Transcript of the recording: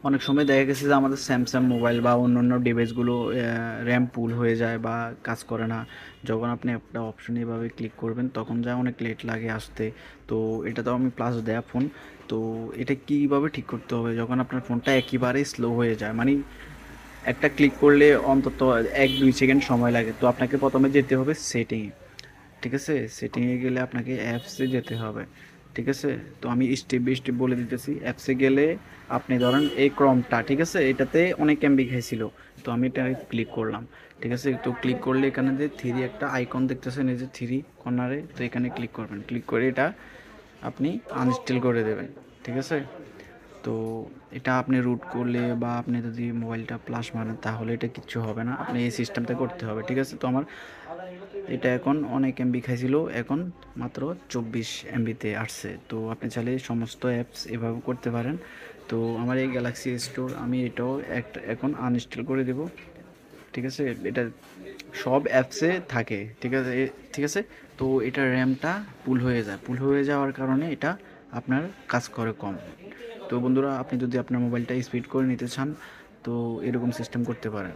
অনেক সময় দেখা গেছে যে আমাদের স্যামসাং মোবাইল বা অন্যান্য ডিভাইসগুলো র্যাম পুল হয়ে যায় বা কাজ করে না। যখন আপনি একটা অপশন এভাবে ক্লিক করবেন তখন যা অনেক লেট লাগে আসতে। তো এটা তো আমি প্লাস দেয়া ফোন। তো এটা কীভাবে ঠিক করতে হবে যখন আপনার ফোনটা একেবারেই স্লো হয়ে যায়, মানে একটা ক্লিক করলে অন্তত 1-2 সেকেন্ড সময় লাগে। তো আপনাকে প্রথমে যেতে হবে সেটিংয়ে। ঠিক আছে? সেটিংয়ে গেলে আপনাকে অ্যাপসে যেতে হবে। ঠিক আছে? তো আমি স্টেপ বাই স্টেপ বলে দিতেছি। অ্যাপসে গেলে আপনি ধরেন এই ক্রমটা, ঠিক আছে? এটাতে অনেক এমবি খাইছিল। তো আমি এটা ক্লিক করলাম। ঠিক আছে? তো ক্লিক করলে এখানে যে থ্রি একটা আইকন দেখতেছেন, এই যে থ্রি কর্নারে, তো এখানে ক্লিক করবেন। ক্লিক করে এটা আপনি আনইনস্টল করে দেবেন। ঠিক আছে? তো এটা আপনি রুট করলে বা আপনি যদি মোবাইলটা প্লাস মারেন তাহলে এটা কিচ্ছু হবে না। আপনি এই সিস্টেমটা করতে হবে। ঠিক আছে? তো আমার এটা এখন অনেক এমবি খাইছিল, এখন মাত্র 24 এমবিতে আসছে। তো আপনি চাইলে সমস্ত অ্যাপস এভাবে করতে পারেন। তো আমার এই গ্যালাক্সি স্টোর আমি এটাও একটা এখন আনইনস্টল করে দেব। ঠিক আছে? এটা সব অ্যাপসে থাকে। ঠিক আছে? ঠিক আছে? তো এটার র্যামটা পুল হয়ে যায়। পুল হয়ে যাওয়ার কারণে এটা আপনার কাজ করে কম। তো বন্ধুরা, আপনি যদি আপনার মোবাইলটা স্পিড করে নিতে চান তো এরকম সিস্টেম করতে পারেন।